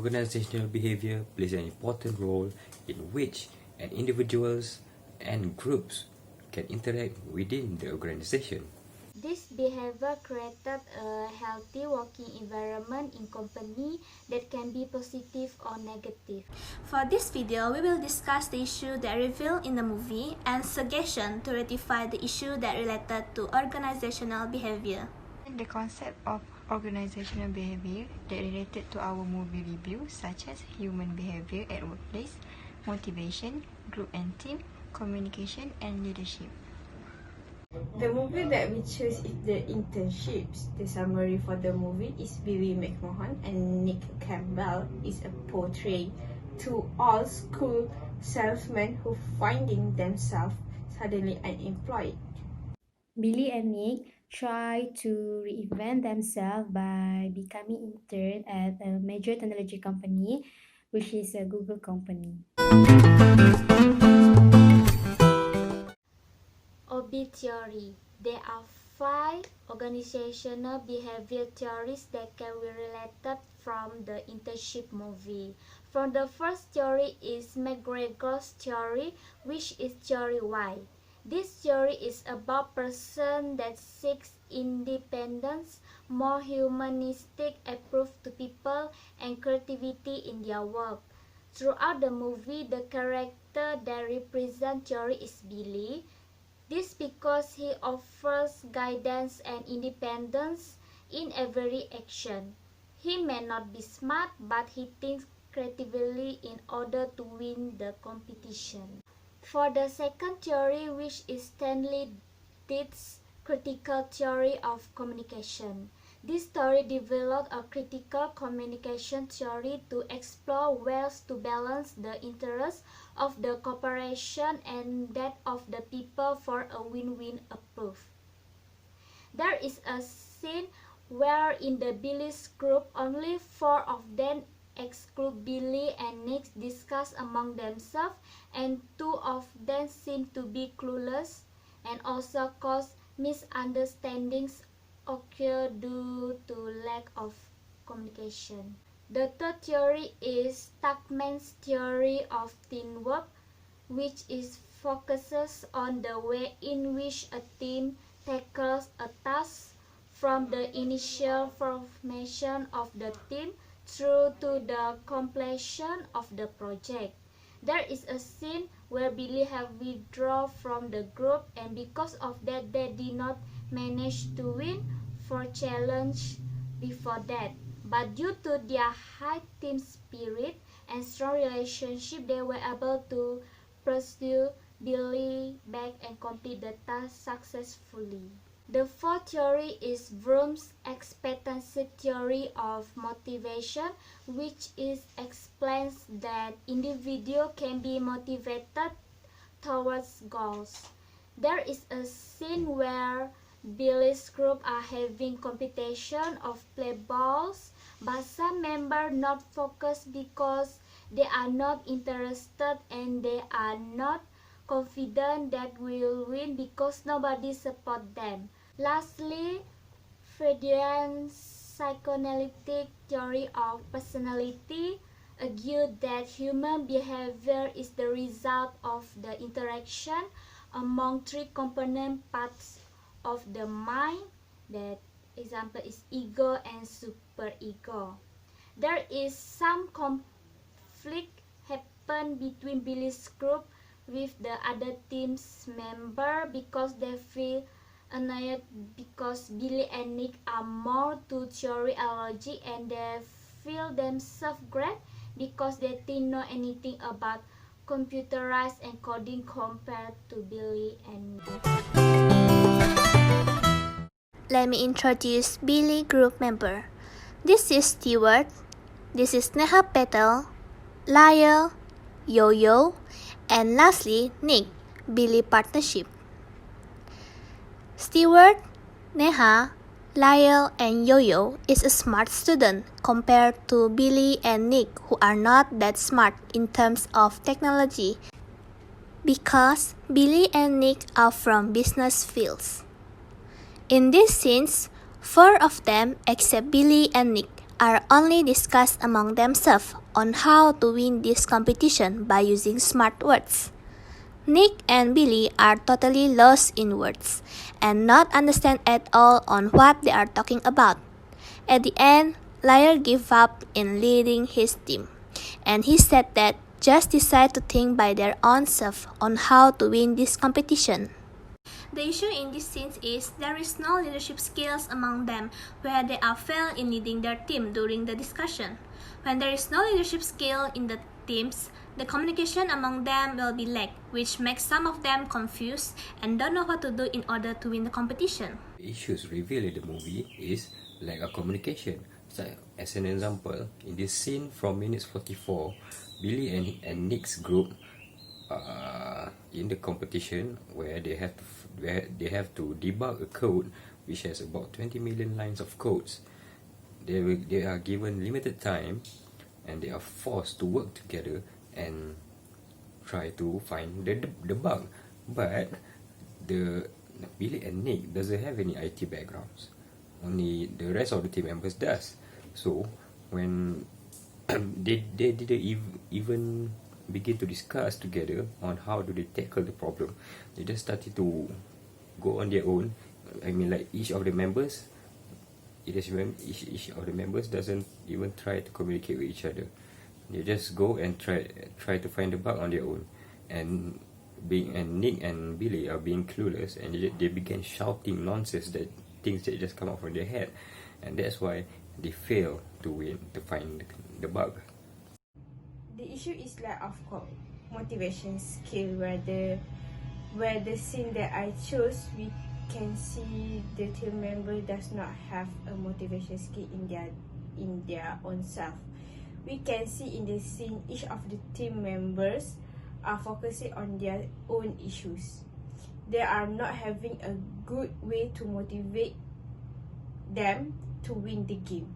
organizational behavior plays an important role in which individuals and groups can interact within the organization. This behavior created a healthy working environment in company that can be positive or negative. For this video, we will discuss the issue that revealed in the movie and suggestion to rectify the issue that related to organizational behavior. The concept of organizational behavior that related to our movie review, such as human behavior at workplace, motivation, group and team, communication, and leadership. The movie that we choose is The Internship. The summary for the movie is Billy McMahon and Nick Campbell is a portrait to all school salesmen who finding themselves suddenly unemployed. Billy and Nick try to reinvent themselves by becoming intern at a major technology company, which is a Google company. OB theory. There are 5 organizational behavior theories that can be related from the internship movie. From the first theory is McGregor's theory, which is theory Y. This theory is about person that seeks independence, more humanistic approach to people, and creativity in their work. Throughout the movie, the character that represents theory is Billy. This because he offers guidance and independence in every action. He may not be smart, but he thinks creatively in order to win the competition. For the second theory, which is Stanley Dietz' critical theory of communication. This theory developed a critical communication theory to explore ways to balance the interests of the corporation and that of the people for a win-win approach. There is a scene where in the Billy's group, only 4 of them exclude Billy and Nick discuss among themselves, and 2 of them seem to be clueless and also cause misunderstandings occur due to lack of communication. The third theory is Tuckman's theory of teamwork, which focuses on the way in which a team tackles a task from the initial formation of the team through to the completion of the project. There is a scene where Billy have withdrawn from the group, and because of that they did not manage to win for challenge before that. But due to their high team spirit and strong relationship, they were able to pursue Billy back and complete the task successfully. The fourth theory is Vroom's expectancy theory of motivation, which explains that individuals can be motivated towards goals. There is a scene where Billy's group are having competition of play balls, but some members not focused because they are not interested and they are not confident that will win because nobody support them. Lastly, Freudian's psychoanalytic theory of personality argued that human behavior is the result of the interaction among 3 component parts of the mind. That example is ego and superego. There is some conflict happen between Billy's group with the other team's member because they feel annoyed because Billy and Nick are more to theory and logic, and they feel themselves great because they didn't know anything about computerized and coding compared to Billy and Nick. Let me introduce Billy group member. This is Stewart. This is Neha Patel, Lyle, Yo-Yo, and lastly Nick, Billy partnership. Stewart, Neha, Lyle, and Yo-Yo is a smart student compared to Billy and Nick, who are not that smart in terms of technology because Billy and Nick are from business fields. In these scenes, 4 of them except Billy and Nick are only discussed among themselves on how to win this competition by using smart words. Nick and Billy are totally lost in words and not understand at all on what they are talking about. At the end, Liar gave up in leading his team, and he said that just decide to think by their own self on how to win this competition. The issue in this scene is there is no leadership skills among them where they are fail in leading their team during the discussion. When there is no leadership skill in the teams, the communication among them will be lack, which makes some of them confused and don't know what to do in order to win the competition. The issues revealed in the movie is lack of communication. So, as an example, in this scene from minutes 44, Billy and Nick's group in the competition where they have to debug a code which has about 20 million lines of codes. They are given limited time and they are forced to work together and try to find the bug. But the Billy and Nick doesn't have any IT backgrounds. Only the rest of the team members does. So when they didn't even begin to discuss together on how do they tackle the problem, they just started to go on their own. I mean, like each of the members doesn't even try to communicate with each other. They just go and try to find the bug on their own, and Nick and Billy are being clueless, and they began shouting nonsense, things that just come out from their head, and that's why they fail to find the bug. The issue is lack of motivation skill, where the scene that I chose, we can see the team member does not have a motivation skill in their own self. We can see in the scene each of the team members are focusing on their own issues. They are not having a good way to motivate them to win the game.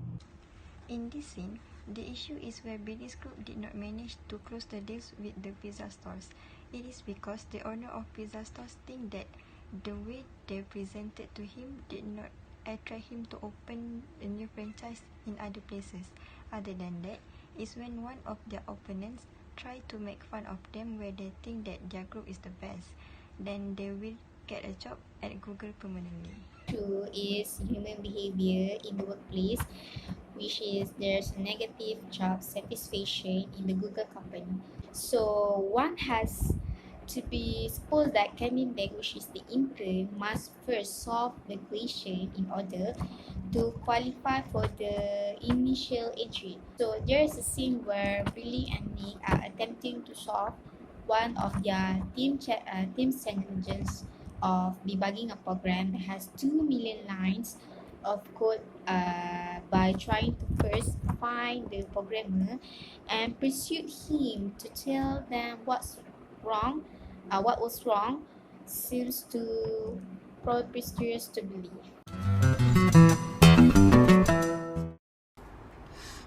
In this scene, the issue is where Billy's group did not manage to close the deals with the pizza stores. It is because the owner of pizza stores think that the way they presented to him did not attract him to open a new franchise in other places. Other than that, is when one of their opponents try to make fun of them where they think that their group is the best. Then they will get a job at Google permanently. Two is human behavior in the workplace, which is there's a negative job satisfaction in the Google company. So one has to be suppose that coming back, which is the intern, must first solve the question in order to qualify for the initial entry. So there's a scene where Billy and Nick are attempting to solve one of their team's challenges of debugging a program that has 2 million lines of code by trying to first find the programmer and persuade him to tell them what was wrong seems too preposterous to believe.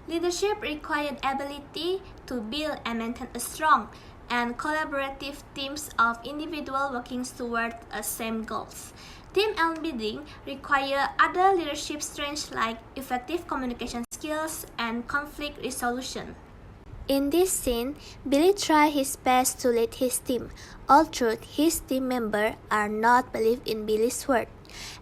Leadership required ability to build and maintain a strong and collaborative teams of individuals working toward a same goals. Team and building require other leadership strengths like effective communication skills and conflict resolution. In this scene, Billy tried his best to lead his team, although his team members are not believe in Billy's word.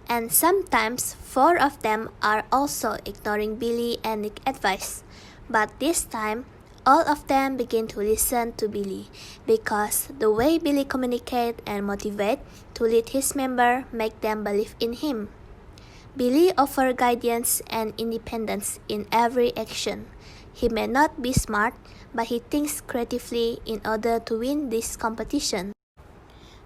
And sometimes 4 of them are also ignoring Billy and Nick's advice. But this time, all of them begin to listen to Billy because the way Billy communicate and motivate to lead his member make them believe in him. Billy offers guidance and independence in every action. He may not be smart, but he thinks creatively in order to win this competition.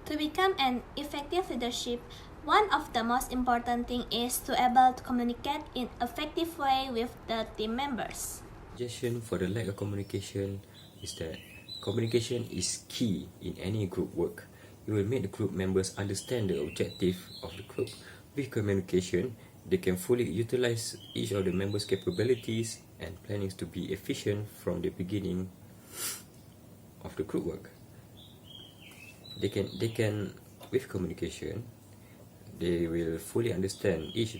To become an effective leadership, one of the most important things is to be able to communicate in an effective way with the team members. Suggestion for the lack of communication is that communication is key in any group work. It will make the group members understand the objective of the group. With communication, they can fully utilize each of the members' capabilities and plannings to be efficient from the beginning of the group work. With communication, they will fully understand each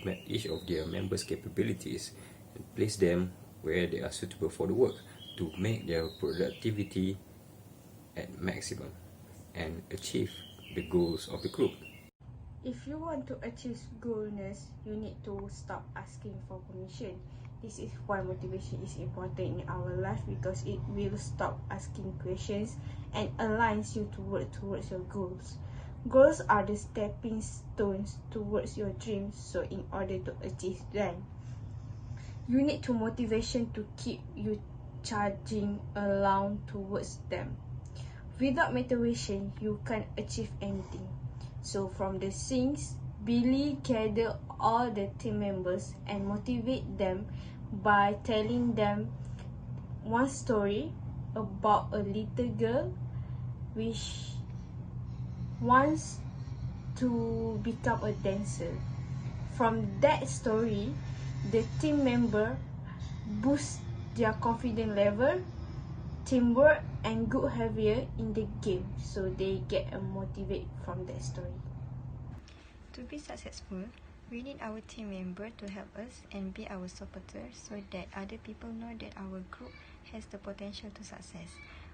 of their members' capabilities and place them where they are suitable for the work to make their productivity at maximum and achieve the goals of the group. If you want to achieve goalness, you need to stop asking for permission. This is why motivation is important in our life, because it will stop asking questions and aligns you to work towards your goals. Goals are the stepping stones towards your dreams, so in order to achieve them, you need to motivation to keep you charging along towards them. Without motivation, you can't achieve anything. So from the scenes, Billy gathered all the team members and motivate them by telling them one story about a little girl which wants to become a dancer. From that story, the team member boost their confidence level, teamwork and good behavior in the game, so they get a motivate from that story. To be successful, we need our team member to help us and be our supporter so that other people know that our group has the potential to success.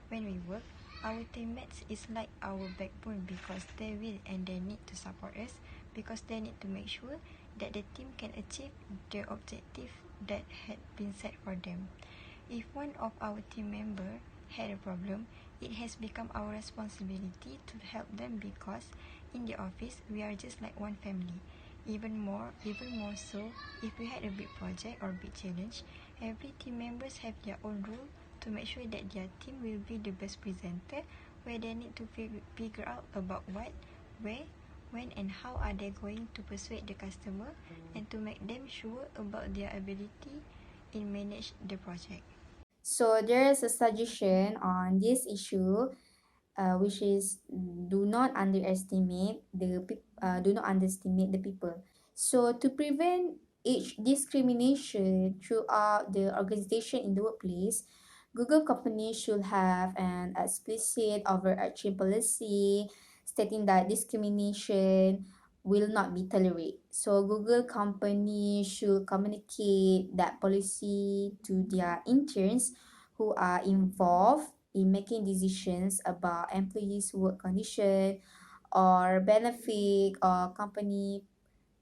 When we work, our teammates is like our backbone because they will and they need to support us because they need to make sure that the team can achieve the objective that had been set for them. If one of our team member had a problem, it has become our responsibility to help them because in the office we are just like one family. Even more so, if we had a big project or big challenge, every team members have their own role to make sure that their team will be the best presenter, where they need to figure out about what, where, when and how are they going to persuade the customer and to make them sure about their ability in manage the project. So there is a suggestion on this issue, which is do not underestimate the people. So to prevent age discrimination throughout the organization in the workplace, Google company should have an explicit overarching policy stating that discrimination will not be tolerated. So Google company should communicate that policy to their interns who are involved in making decisions about employees' work condition or benefit or company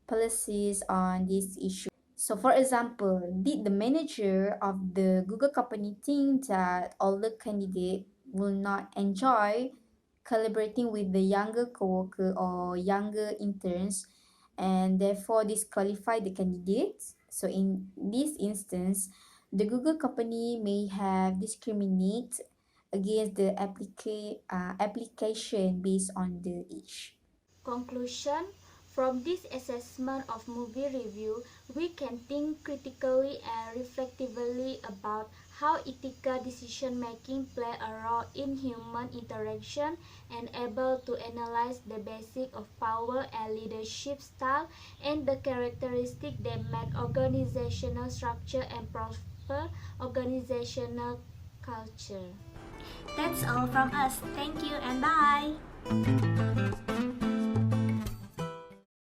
policies on this issue. So for example, did the manager of the Google company think that all the candidates will not enjoy collaborating with the younger coworker or younger interns and therefore disqualify the candidates? So in this instance, the Google company may have discriminate against the application based on the age. Conclusion: from this assessment of movie review, we can think critically and reflectively about how ethical decision-making play a role in human interaction and able to analyze the basics of power and leadership style and the characteristics that make organizational structure and proper organizational culture. That's all from us. Thank you and bye.